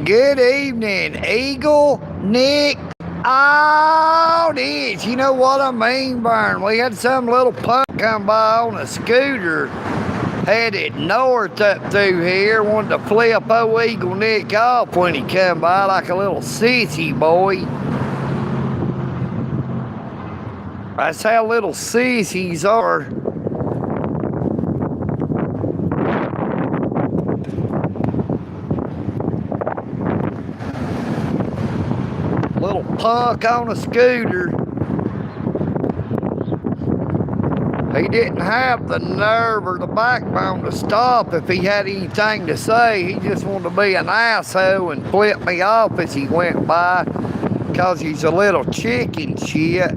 evening, EagleNick AUDITS. You know what I mean, Vern? We had some little punk come by on a scooter, headed north up through here, wanted to flip old EagleNick off when he come by like a little sissy boy. That's how little sissies are. Little punk on a scooter. He didn't have the nerve or the backbone to stop if he had anything to say. He just wanted to be an asshole and flip me off as he went by because he's a little chicken shit.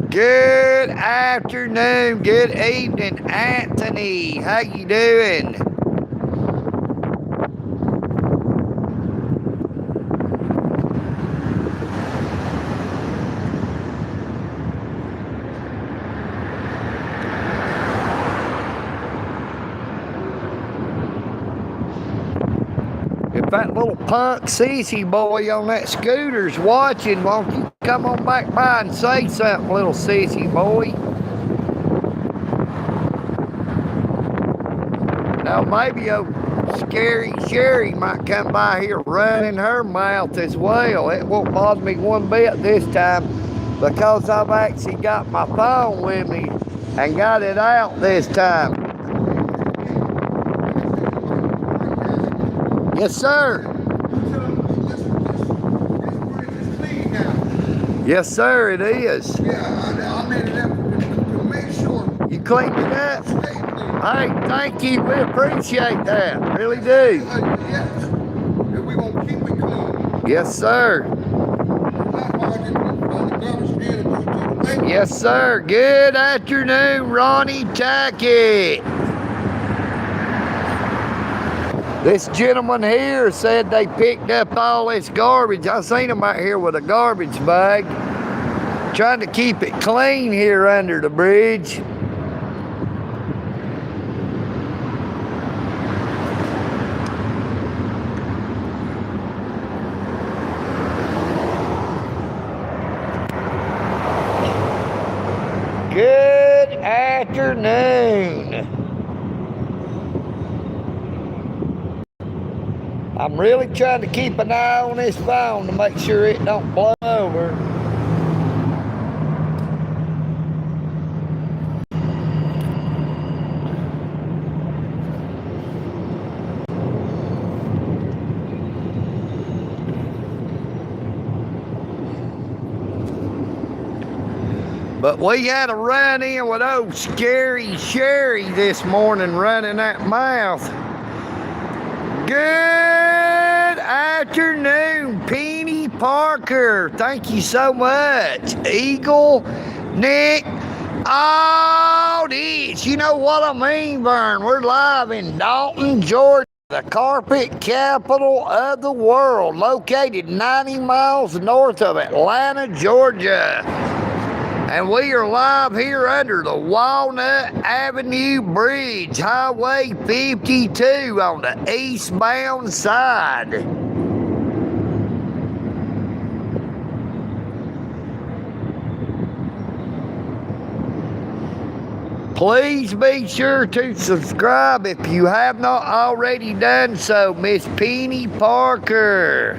Good afternoon, good evening, Anthony. How you doing? If that little punk sissy boy on that scooter's watching, won't you come on back by and say something, little sissy boy? Now maybe old Scary Sherry might come by here running her mouth as well. It won't bother me one bit this time because I've actually got my phone with me and got it out this time. Yes, sir. Yes, sir, it is. Yeah, I made it up to make sure. You cleaned it up? Hey, thank you. We appreciate that. Really do. Yes. We're going to keep it clean. Yes, sir. Yes, sir. Good afternoon, Ronnie Tackett. This gentleman here said they picked up all this garbage. I seen him out here with a garbage bag, trying to keep it clean here under the bridge. Good afternoon. I'm really trying to keep an eye on this phone to make sure it don't blow over. But we had a run-in with old Scary Sherry this morning running that mouth. Good afternoon, Penny Parker. Thank you so much. EagleNick AUDITS. You know what I mean, Vern? We're live in Dalton, Georgia, the carpet capital of the world, located 90 miles north of Atlanta, Georgia. And we are live here under the Walnut Avenue Bridge, Highway 52 on the eastbound side. Please be sure to subscribe if you have not already done so, Miss Penny Parker.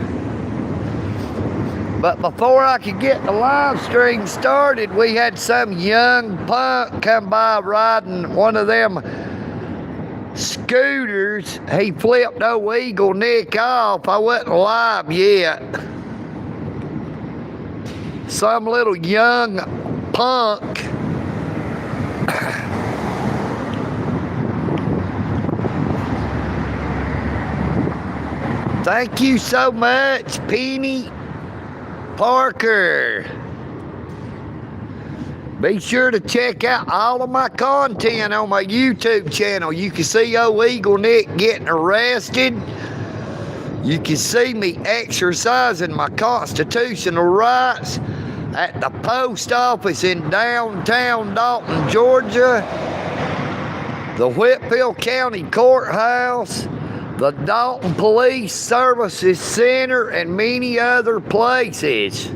But before I could get the live stream started, we had some young punk come by riding one of them scooters. He flipped old EagleNick off. I wasn't live yet. Some little young punk. Thank you so much, Penny Parker. Be sure to check out all of my content on my YouTube channel. You can see old EagleNick getting arrested. You can see me exercising my constitutional rights at the post office in downtown Dalton, Georgia, the Whitfield County Courthouse, the Dalton Police Services Center, and many other places.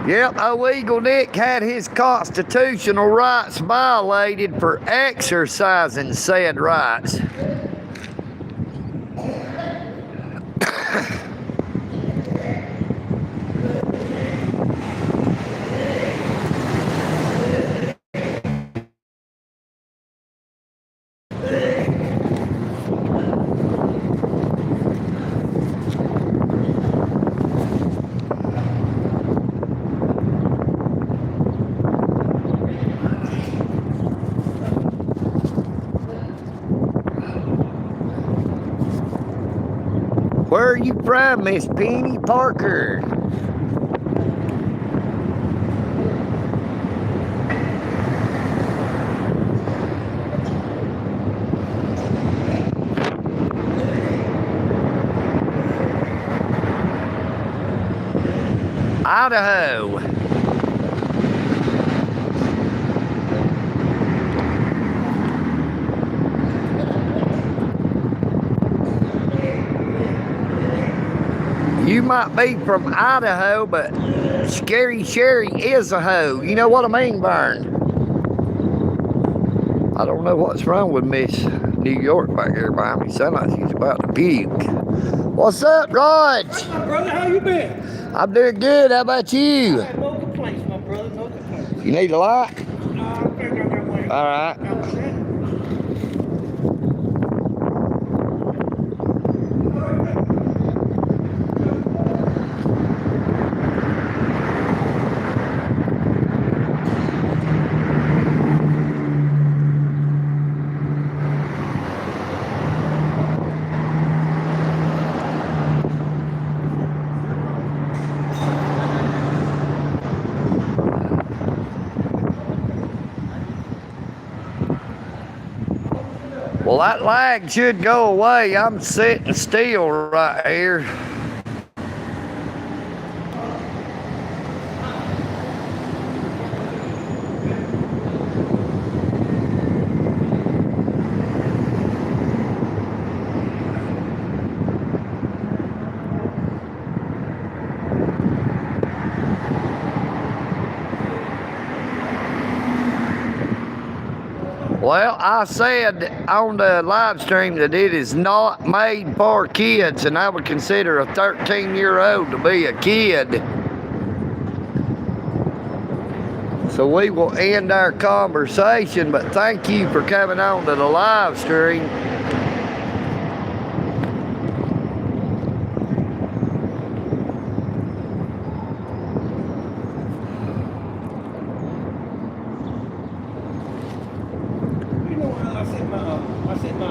Yep, EagleNick had his constitutional rights violated for exercising said rights. Where are you from, Miss Penny Parker? Idaho. You might be from Idaho, but Scary Sherry is a hoe. You know what I mean, Vern? I don't know what's wrong with Miss New York back here behind me. Sounds like she's about to puke. What's up, Rod? Hey, my brother, how you been? I'm doing good. How about you? I have no complaints, my brother, no complaints. You need a light? No, I think I got one. All right. Well, that lag should go away. I'm sitting still right here. Well, I said on the live stream that it is not made for kids, and I would consider a 13-year-old to be a kid. So we will end our conversation, but thank you for coming on to the live stream. I set my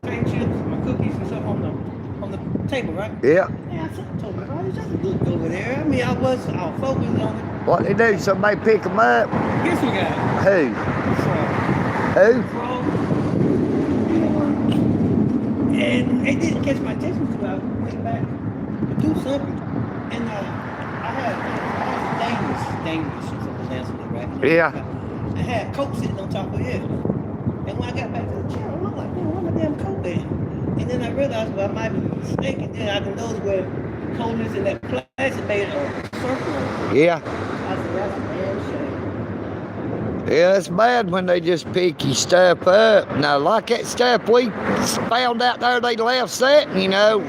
potato chips, my cookies and stuff on the table, right? Yeah. Yeah, I told my brother, just looked over there. I mean, I was focused on it. What they do? Somebody pick them up? Guess who got it? Who? Who? And it didn't catch my attention until I went back to do something. And I had dangerous, something else, right? Yeah. I had Coke sitting on top of it. And when I got back to the chair, I was like, man, where my damn Coke at? And then I realized, well, I might be mistaken. Then I can notice where the coldness in that plastic made a circle. Yeah. I said, that's a damn shame. Yeah, it's bad when they just pick your stuff up. Now, like that stuff we found out there, they left setting, you know.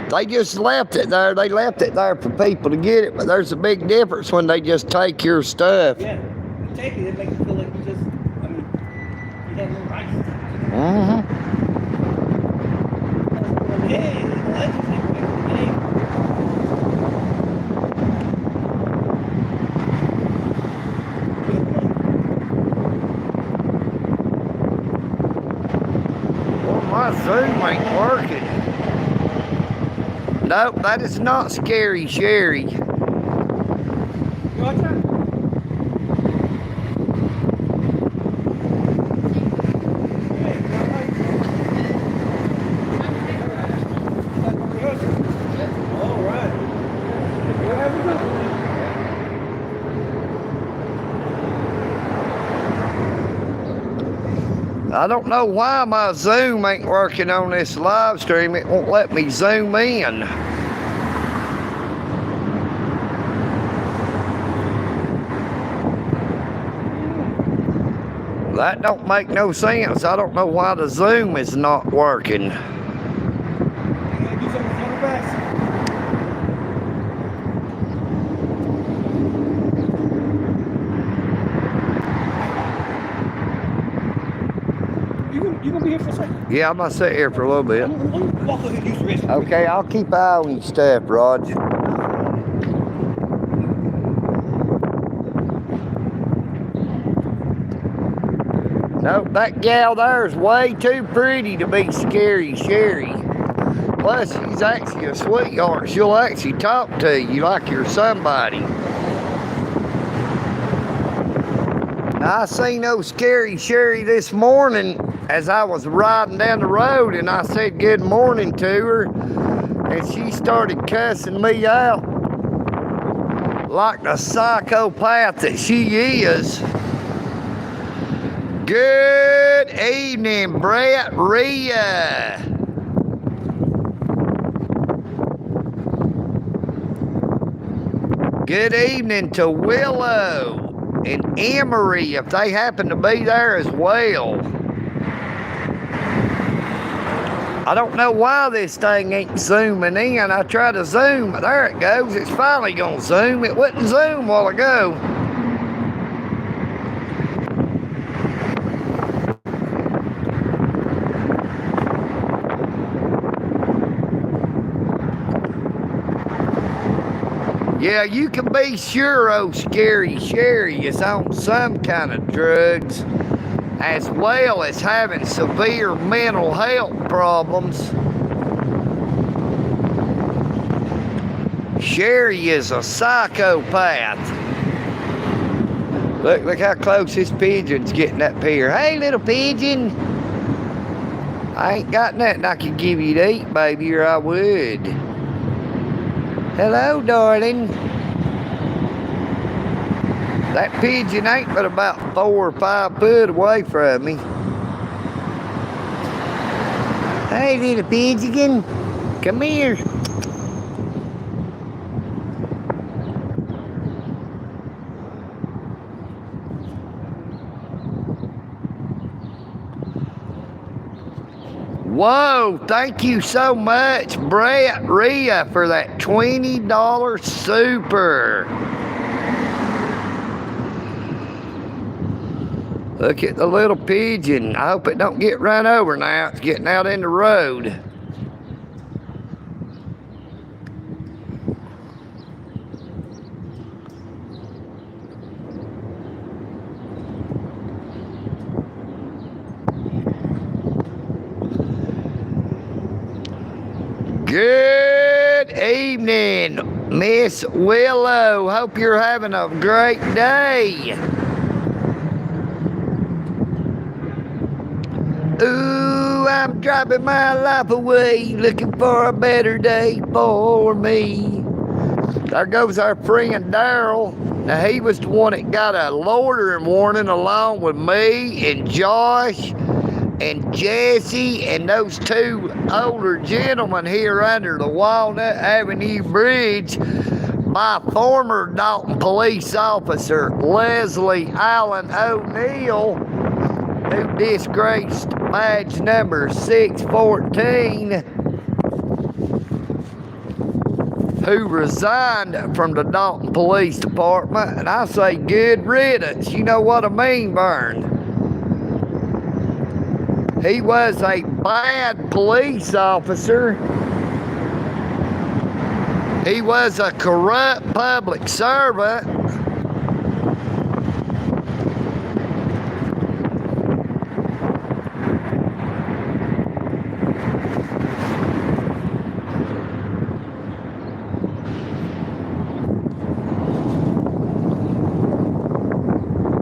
They just left it there. They left it there for people to get it. But there's a big difference when they just take your stuff. Yeah, you take it, it makes you feel like you just, I mean, you have no rights. Mm-hmm. Yeah, that's just like the game. Well, my Zoom ain't working. Nope, that is not Scary Sherry. You want to try? All right. I don't know why my Zoom ain't working on this live stream. It won't let me zoom in. That don't make no sense. I don't know why the Zoom is not working. You gonna be here for a second? Yeah, I'm gonna sit here for a little bit. Walk over here and use the restroom. Okay, I'll keep an eye on your stuff, Roger. Nope, that gal there is way too pretty to be Scary Sherry. Plus, she's actually a sweetheart. She'll actually talk to you like you're somebody. Now, I seen old Scary Sherry this morning as I was riding down the road, and I said good morning to her, and she started cussing me out like the psychopath that she is. Good evening, Brett Rhea. Good evening to Willow and Emery, if they happen to be there as well. I don't know why this thing ain't zooming in. I tried to zoom. There it goes. It's finally gonna zoom. It wouldn't zoom a while ago. Yeah, you can be sure old Scary Sherry is on some kind of drugs, as well as having severe mental health problems. Sherry is a psychopath. Look how close this pigeon's getting up here. Hey, little pigeon. I ain't got nothing I could give you to eat, baby, or I would. Hello, darling. That pigeon ain't but about 4 or 5 foot away from me. Hey, little pigeon. Come here. Whoa, thank you so much, Brett Rhea, for that $20 super. Look at the little pigeon. I hope it don't get run over now. It's getting out in the road. Good evening, Miss Willow. Hope you're having a great day. Ooh, I'm driving my life away, looking for a better day for me. There goes our friend Daryl. Now, he was the one that got a loitering warning along with me and Josh and Jesse and those 2 older gentlemen here under the Walnut Avenue Bridge by former Dalton police officer Leslie Allen O'Neill, who disgraced badge number 614, who resigned from the Dalton Police Department. And I say good riddance. You know what I mean, Vern? He was a bad police officer. He was a corrupt public servant.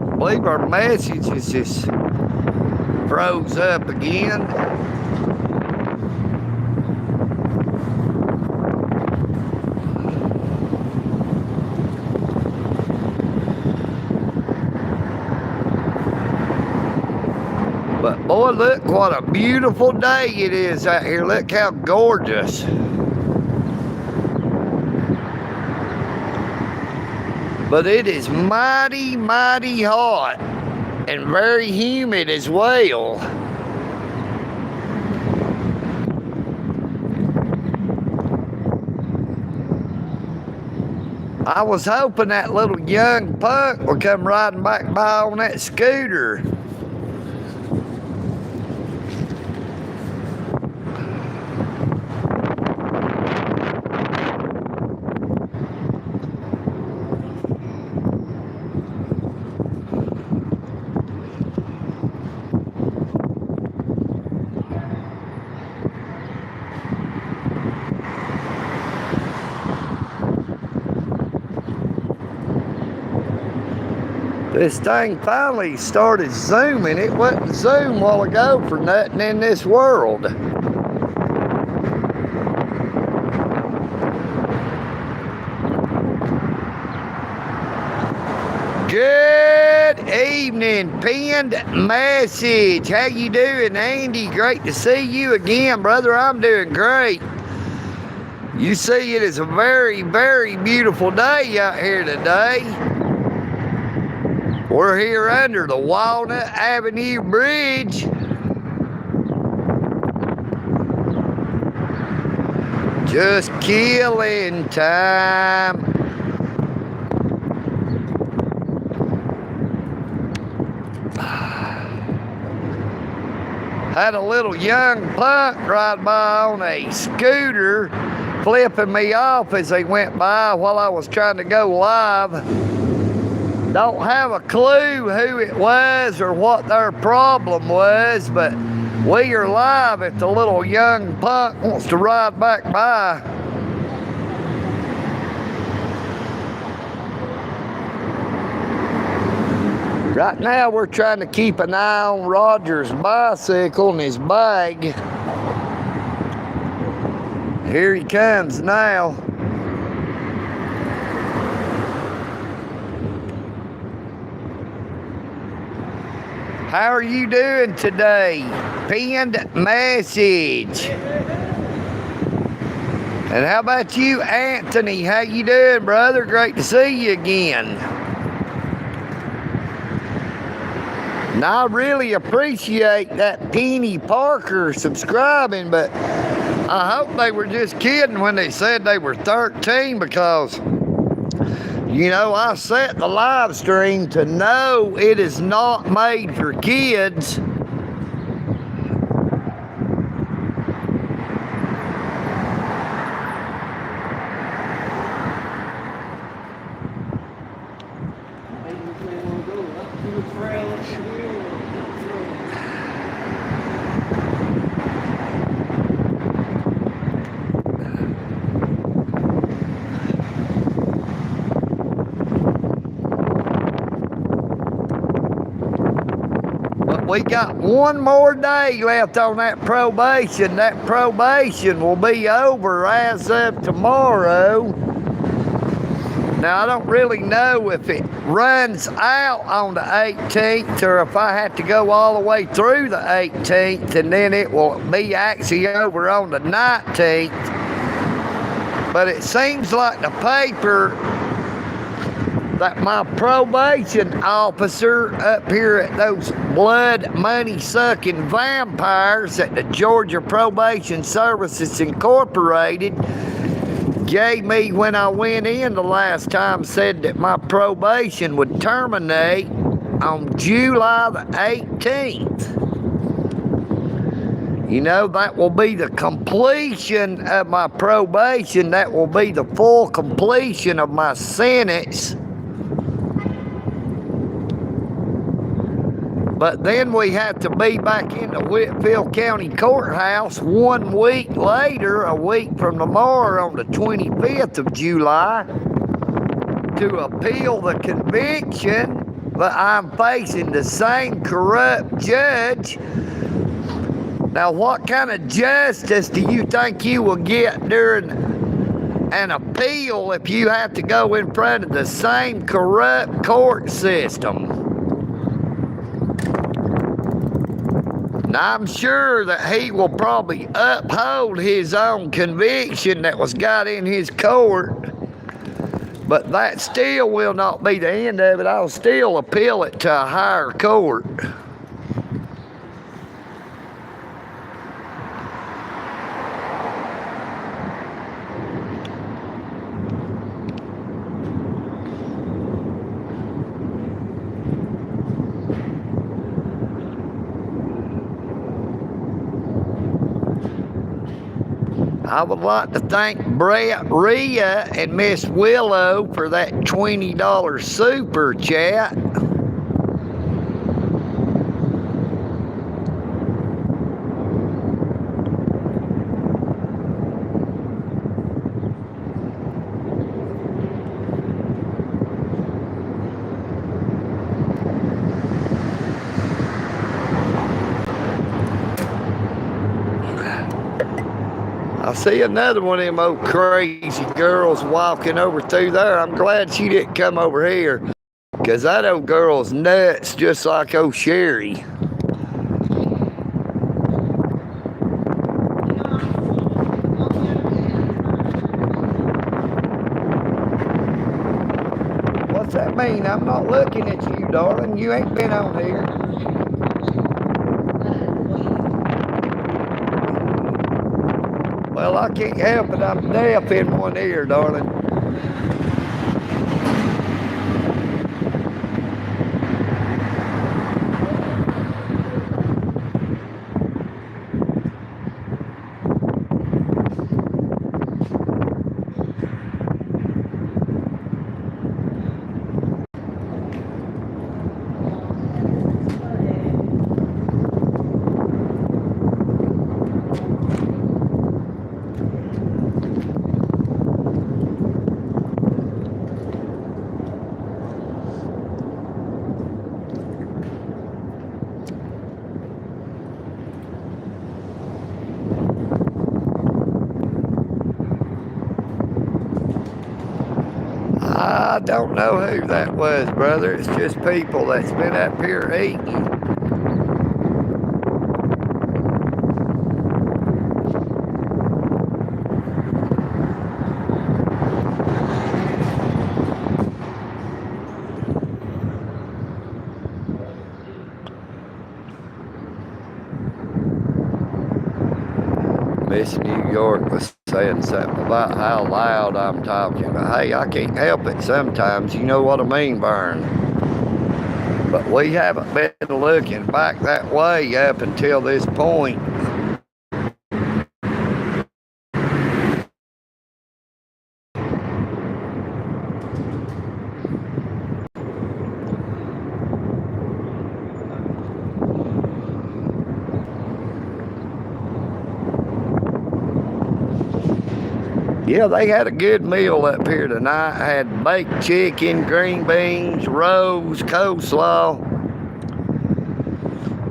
I believe our message is just froze up again. But boy, look what a beautiful day it is out here. Look how gorgeous. But it is mighty, mighty hot and very humid as well. I was hoping that little young punk would come riding back by on that scooter. This thing finally started zooming. It wouldn't zoom a while ago for nothing in this world. Good evening, pinned message. How you doing, Andy? Great to see you again, brother. I'm doing great. You see, it is a very, very beautiful day out here today. We're here under the Walnut Avenue Bridge. Just killing time. Had a little young punk ride by on a scooter, flipping me off as they went by while I was trying to go live. Don't have a clue who it was or what their problem was, but we are live if the little young punk wants to ride back by. Right now we're trying to keep an eye on Roger's bicycle and his bag. Here he comes now. How are you doing today? Pinned message. And how about you, Anthony? How you doing, brother? Great to see you again. And I really appreciate that Penny Parker subscribing, but I hope they were just kidding when they said they were 13, because you know, I set the live stream to know it is not made for kids. We got one more day left on that probation. That probation will be over as of tomorrow. Now, I don't really know if it runs out on the 18th or if I have to go all the way through the 18th and then it will be actually over on the 19th. But it seems like the paper that my probation officer up here at those blood money sucking vampires at the Georgia Probation Services Incorporated gave me when I went in the last time, said that my probation would terminate on July the 18th. You know, that will be the completion of my probation. That will be the full completion of my sentence. But then we have to be back in the Whitfield County Courthouse 1 week later, a week from tomorrow on the 25th of July, to appeal the conviction. But I'm facing the same corrupt judge. Now, what kind of justice do you think you will get during an appeal if you have to go in front of the same corrupt court system? Now, I'm sure that he will probably uphold his own conviction that was got in his court, but that still will not be the end of it. I'll still appeal it to a higher court. I would like to thank Brett, Rhea, and Miss Willow for that $20 super chat. I see another one of them old crazy girls walking over through there. I'm glad she didn't come over here, because that old girl's nuts just like old Sherry. What's that mean? I'm not looking at you, darling. You ain't been on here. Well, I can't help it. I'm deaf in one ear, darling. I don't know who that was, brother. It's just people that's been up here eating. Miss New York was saying something about how loud I'm talking. Hey, I can't help it sometimes. You know what I mean, Vern. But we haven't been looking back that way up until this point. Yeah, they had a good meal up here tonight. Had baked chicken, green beans, rolls, coleslaw.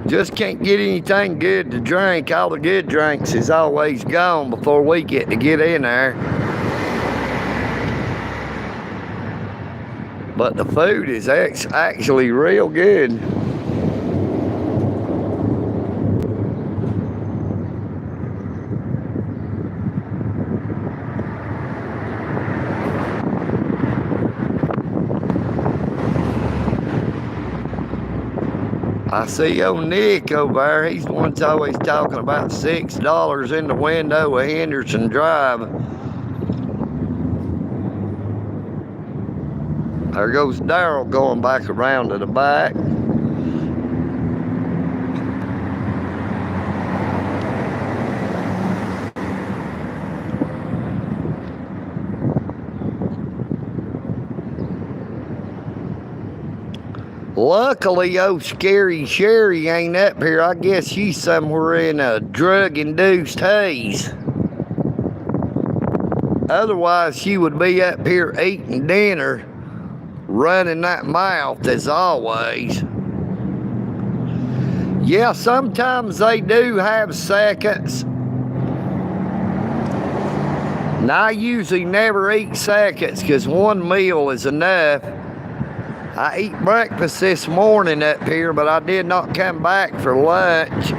Just can't get anything good to drink. All the good drinks is always gone before we get to get in there. But the food is actually real good. I see old Nick over there. He's the one that's always talking about $6 in the window of Henderson Drive. There goes Darryl going back around to the back. Luckily, old Scary Sherry ain't up here. I guess she's somewhere in a drug-induced haze. Otherwise, she would be up here eating dinner, running that mouth as always. Yeah, sometimes they do have seconds. And I usually never eat seconds because one meal is enough. I ate breakfast this morning up here, but I did not come back for lunch.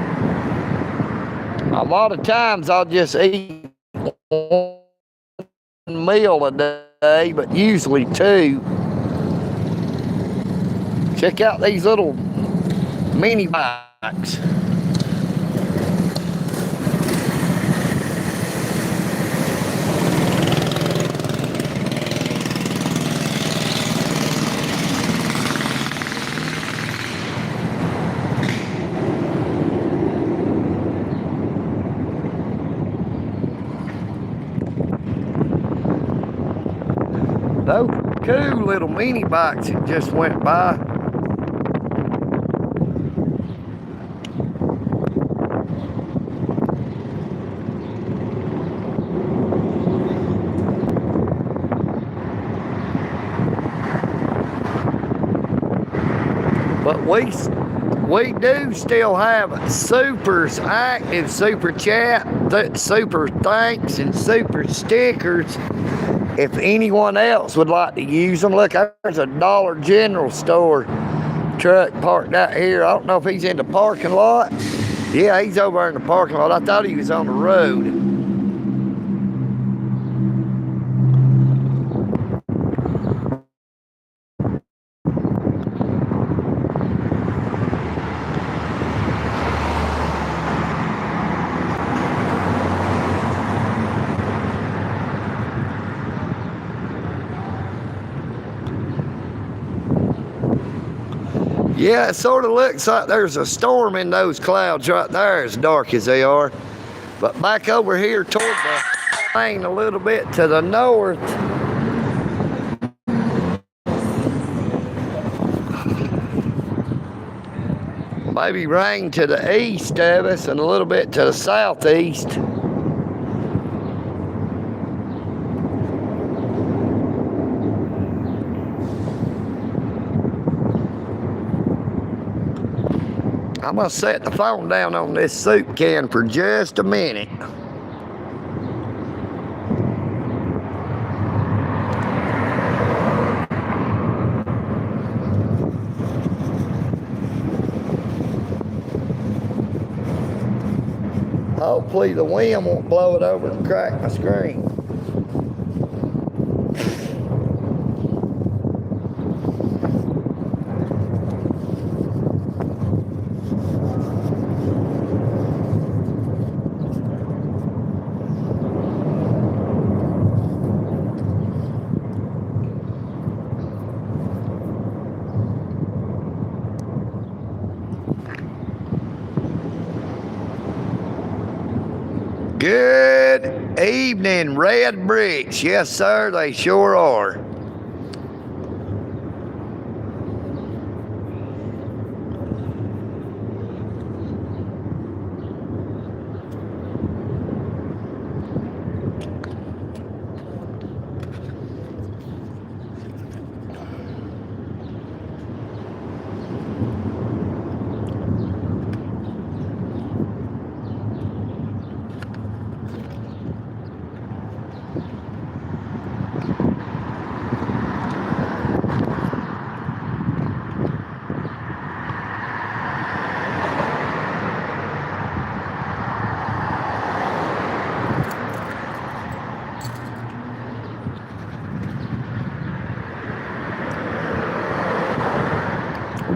A lot of times I'll just eat one meal a day, but usually two. Check out these little mini bikes. Those cool little mini bikes that just went by. But we do still have supers active, super chat, super thanks, and super stickers. If anyone else would like to use them, look, there's a Dollar General store truck parked out here. I don't know if he's in the parking lot. Yeah, he's over in the parking lot. I thought he was on the road. Yeah, it sort of looks like there's a storm in those clouds right there, as dark as they are. But back over here toward the plain a little bit to the north, maybe rain to the east of us and a little bit to the southeast. I'm gonna set the phone down on this soup can for just a minute. Hopefully the wind won't blow it over and crack my screen. Good evening, red bricks. Yes, sir, they sure are.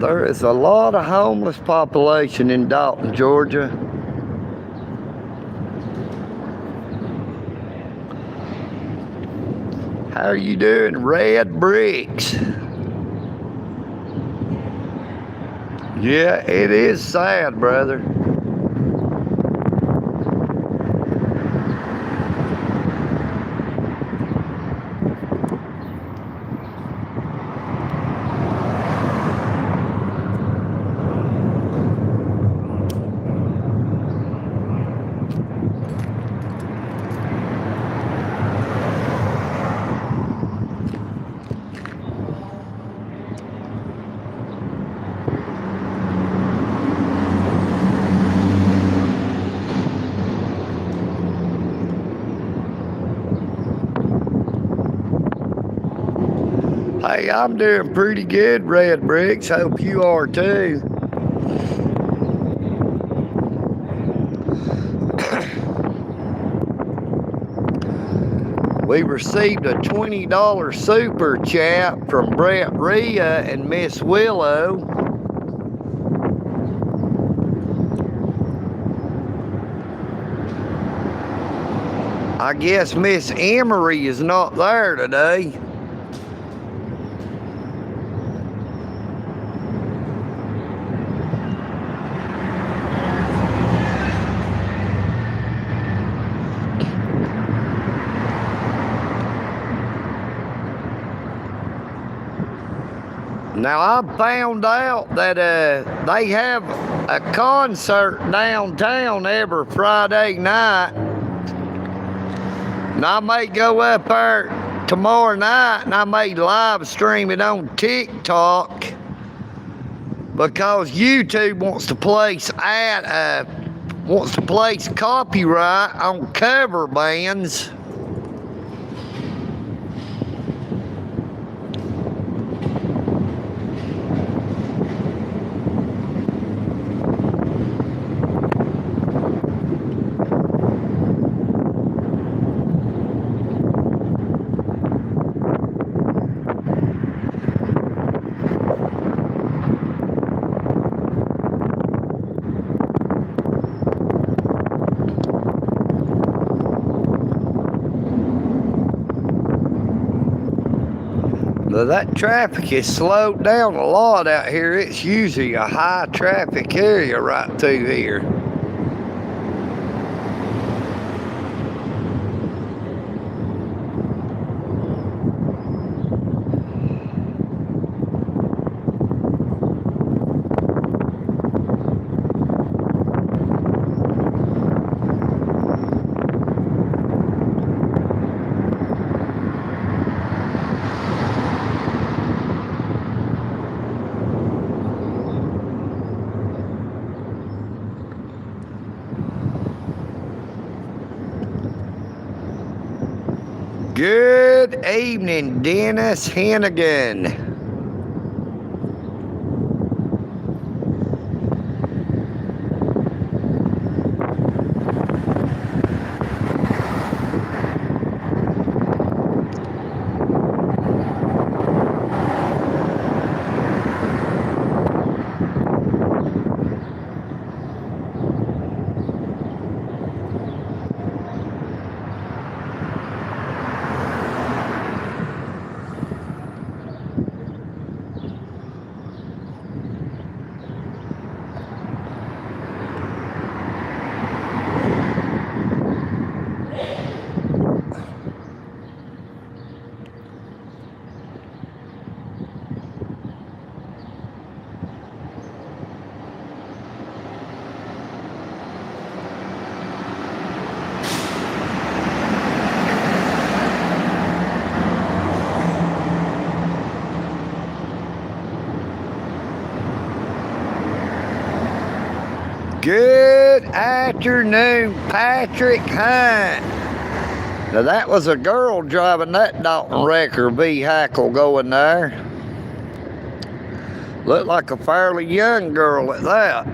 There is a lot of homeless population in Dalton, Georgia. How are you doing, red bricks? Yeah, it is sad, brother. Hey, I'm doing pretty good, red bricks. Hope you are too. We received a $20 super chat from Brett Rhea and Miss Willow. I guess Miss Emery is not there today. Now, I found out that they have a concert downtown every Friday night. And I may go up there tomorrow night and I may live stream it on TikTok because YouTube wants to place copyright on cover bands. That traffic is slowed down a lot out here. It's usually a high traffic area right through here. Good evening, Dennis Hennigan. Good afternoon, Patrick Hunt. Now that was a girl driving that Dalton Wrecker vehicle going there. Looked like a fairly young girl at that.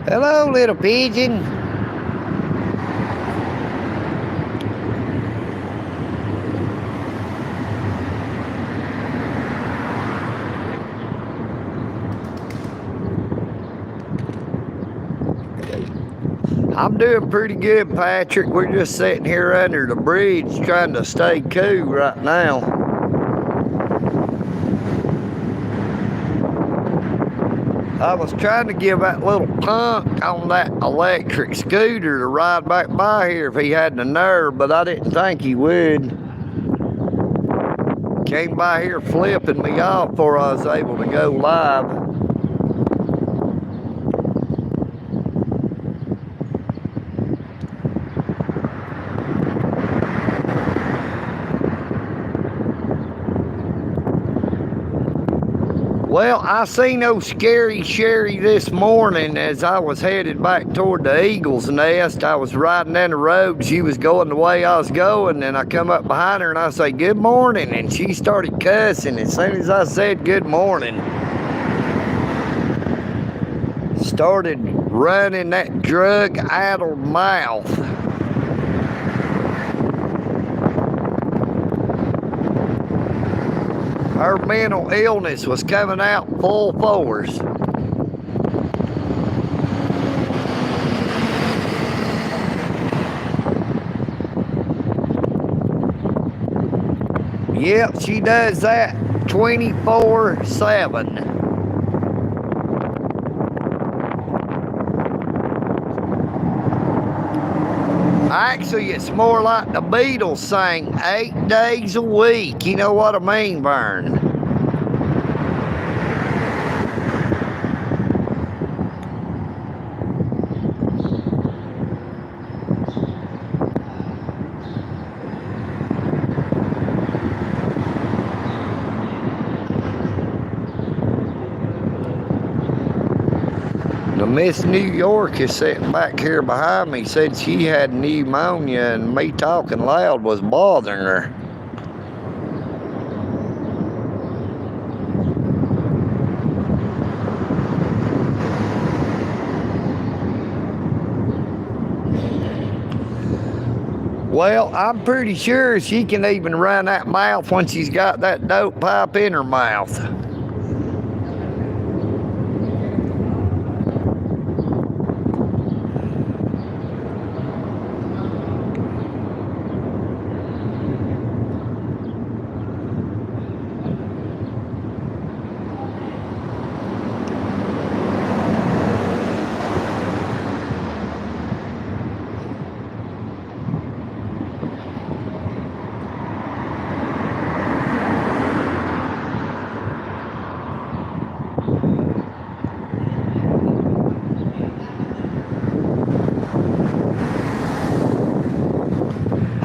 Hello, little pigeon. I'm doing pretty good, Patrick. We're just sitting here under the bridge trying to stay cool right now. I was trying to give that little punk on that electric scooter to ride back by here if he had the nerve, but I didn't think he would. Came by here flipping me off before I was able to go live. Well, I seen old Scary Sherry this morning as I was headed back toward the Eagle's Nest. I was riding down the road. She was going the way I was going, and I come up behind her and I say, "Good morning," and she started cussing as soon as I said good morning. Started running that drug-addled mouth. Her mental illness was coming out full force. Yep, she does that 24/7. Actually, it's more like the Beatles sang 8 days a week. You know what I mean, Vern? The Miss New York is sitting back here behind me, said she had pneumonia and me talking loud was bothering her. Well, I'm pretty sure she can even run that mouth when she's got that dope pipe in her mouth.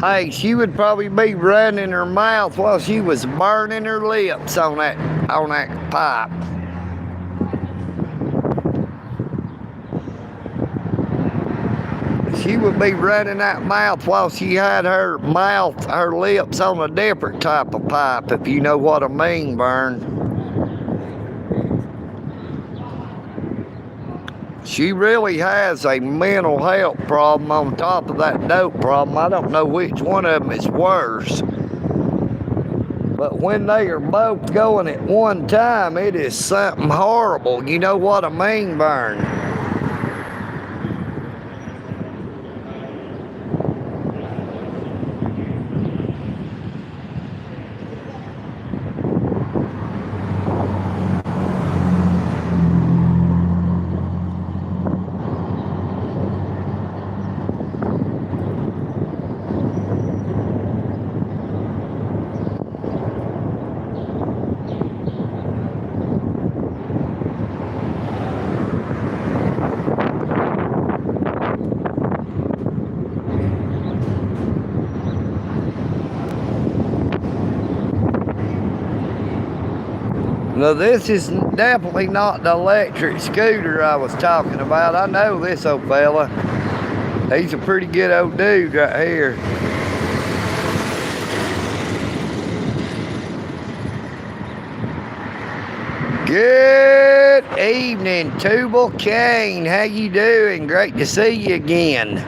Hey, she would probably be running her mouth while she was burning her lips on that pipe. She would be running that mouth while she had her lips on a different type of pipe, if you know what I mean, Vern. She really has a mental health problem on top of that dope problem. I don't know which one of them is worse. But when they are both going at one time, it is something horrible. You know what I mean, Vern? Now, this is definitely not the electric scooter I was talking about. I know this old fella. He's a pretty good old dude right here. Good evening, Tubal Kane. How you doing? Great to see you again.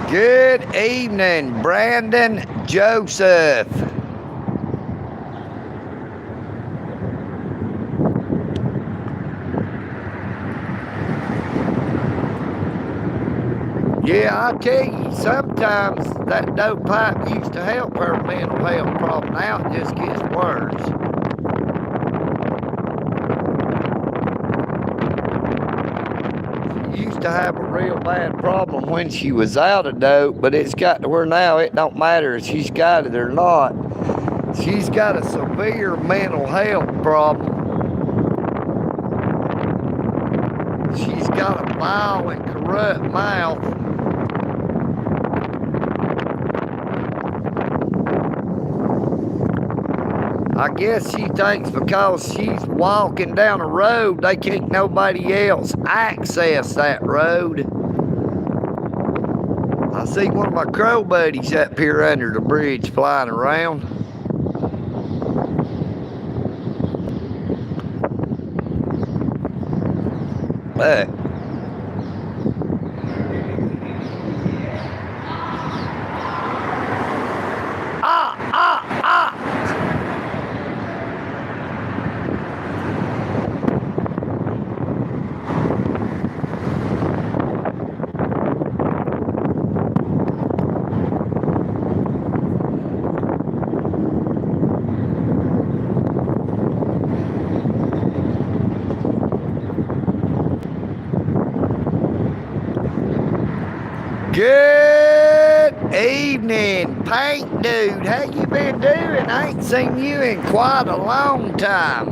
Good evening, Brandon Joseph. Yeah, I tell you, sometimes that dope pipe used to help her mental health problem. Now it just gets worse. She used to have a real bad problem when she was out of dope, but it's got to where now it don't matter if she's got it or not. She's got a severe mental health problem. She's got a vile and corrupt mouth. I guess she thinks because she's walking down a road, they can't nobody else access that road. I see one of my crow buddies up here under the bridge flying around. Hey. Good evening, Paint Dude. How you been doing? I ain't seen you in quite a long time.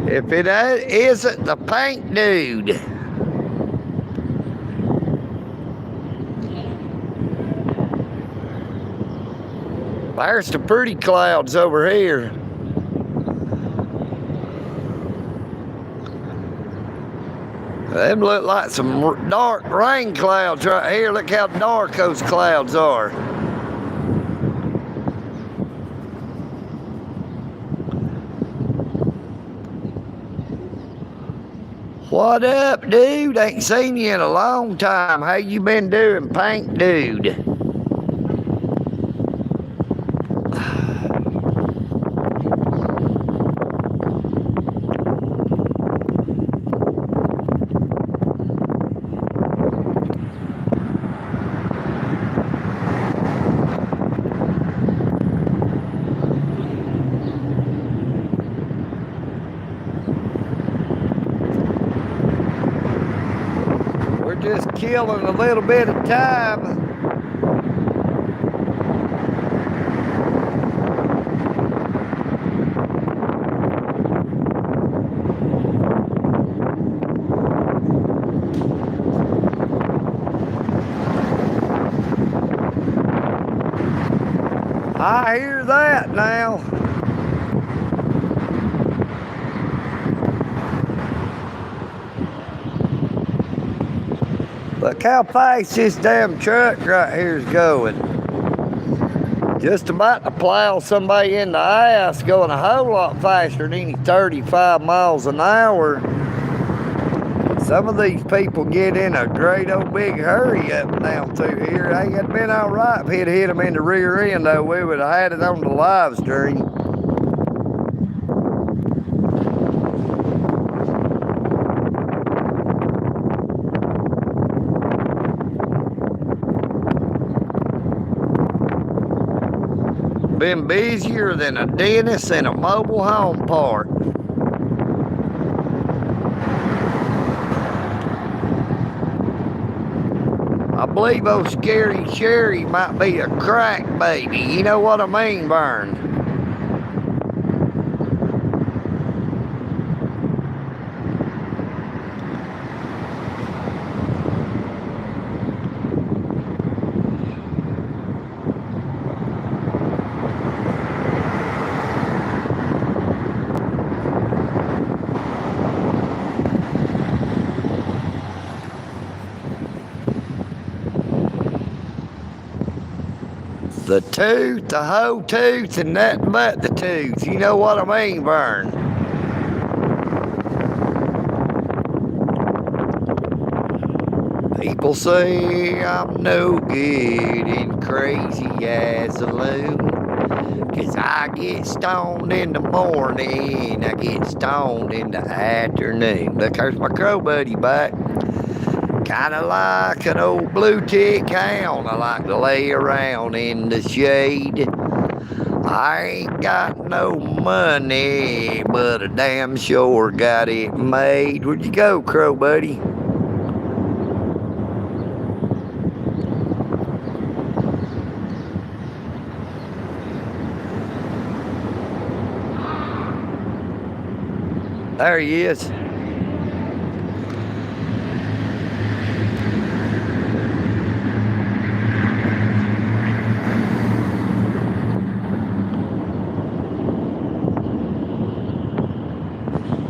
If it isn't the Paint Dude. There's some pretty clouds over here. Them look like some dark rain clouds right here. Look how dark those clouds are. What up, dude? Ain't seen you in a long time. How you been doing, Paint Dude? Just killing a little bit of time. I hear that now. Look how fast this damn truck right here is going. Just about to plow somebody in the ass, going a whole lot faster than any 35 miles an hour. Some of these people get in a great old big hurry up and down through here. They had been all right if he'd hit them in the rear end, though. We would have had it on the live stream. Been busier than a dentist in a mobile home park. I believe old Scary Sherry might be a crack baby. You know what I mean, Vern? The tooth, the whole tooth, and nothing but the tooth. You know what I mean, Vern? People say I'm no good and crazy as a loon, 'cause I get stoned in the morning, I get stoned in the afternoon. Look, there's my crow buddy back. Kinda like an old blue tick hound, I like to lay around in the shade. I ain't got no money, but I damn sure got it made. Where'd you go, crow buddy? There he is.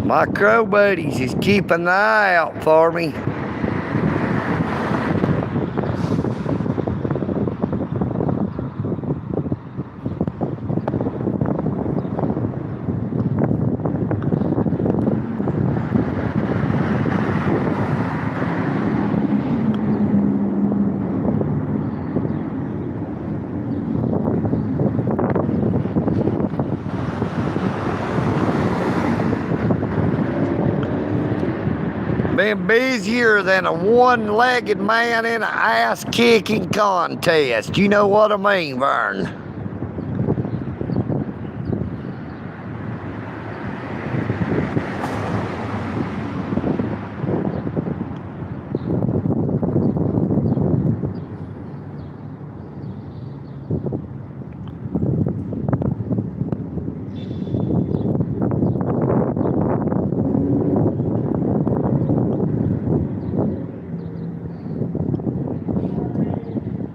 My crow buddies is keeping an eye out for me. Been busier than a one-legged man in an ass-kicking contest. You know what I mean, Vern?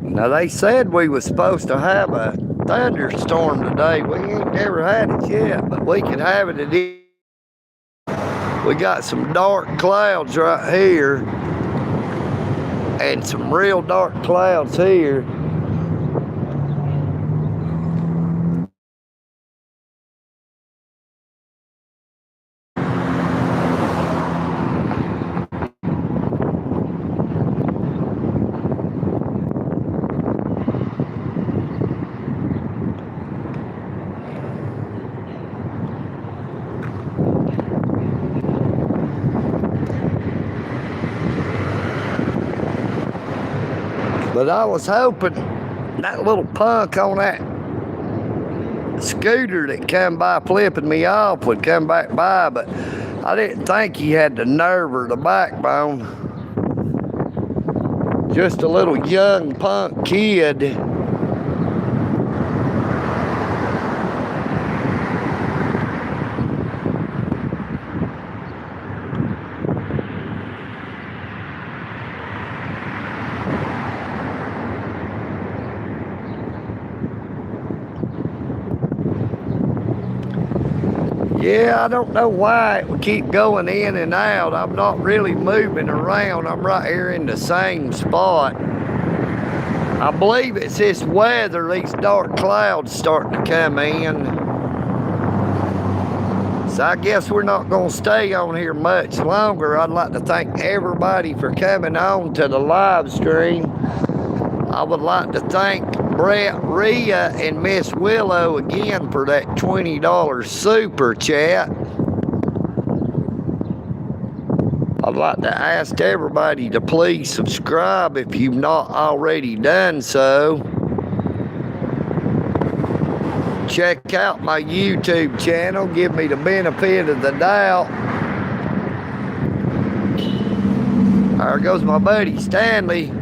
Now, they said we was supposed to have a thunderstorm today. We ain't never had it yet, but we could have it today. We got some dark clouds right here and some real dark clouds here. But I was hoping that little punk on that scooter that come by flipping me off would come back by, but I didn't think he had the nerve or the backbone. Just a little young punk kid. Yeah, I don't know why it would keep going in and out. I'm not really moving around. I'm right here in the same spot. I believe it's this weather, these dark clouds starting to come in. So I guess we're not going to stay on here much longer. I'd like to thank everybody for coming on to the live stream. I would like to thank Brett, Rhea, and Miss Willow again for that $20 super chat. I'd like to ask everybody to please subscribe if you've not already done so. Check out my YouTube channel. Give me the benefit of the doubt. There goes my buddy Stanley.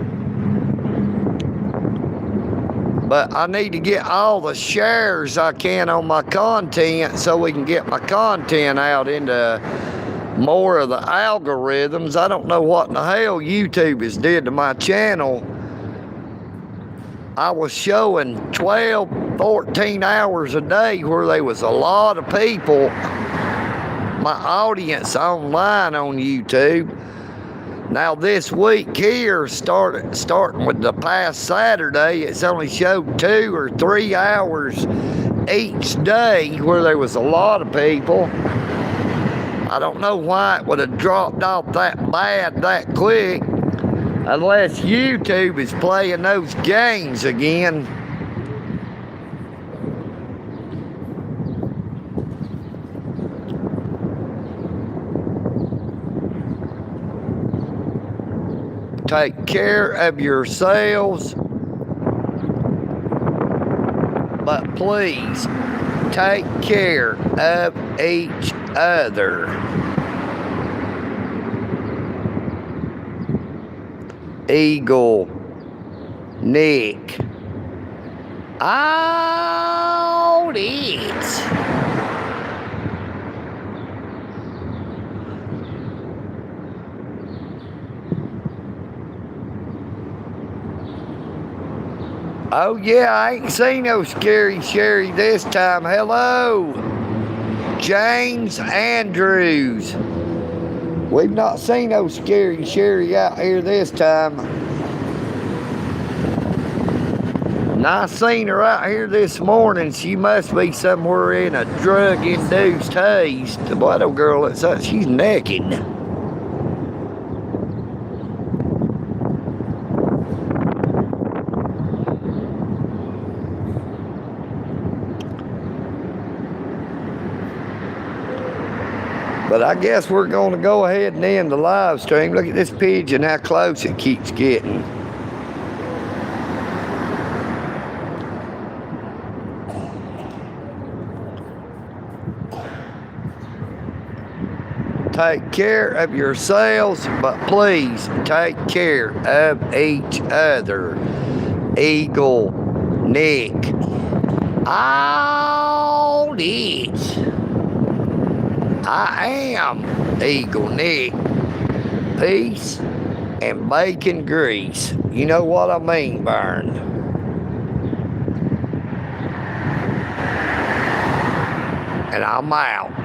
But I need to get all the shares I can on my content so we can get my content out into more of the algorithms. I don't know what in the hell YouTube has did to my channel. I was showing 12, 14 hours a day where there was a lot of people, my audience online on YouTube. Now this week here, starting with the past Saturday, it's only showed 2 or 3 hours each day where there was a lot of people. I don't know why it would have dropped off that bad that quick, unless YouTube is playing those games again. Take care of yourselves, but please take care of each other. EagleNick. AUDITS. Oh yeah, I ain't seen no Scary Sherry this time. Hello, James Andrews. We've not seen no Scary Sherry out here this time. And I seen her out here this morning. She must be somewhere in a drug-induced haze. The little girl looks like she's naked. But I guess we're going to go ahead and end the live stream. Look at this pigeon, how close it keeps getting. Take care of yourselves, but please take care of each other. EagleNick. AUDITS. I am EagleNick. Peace and bacon grease. You know what I mean, VERN. And I'm out.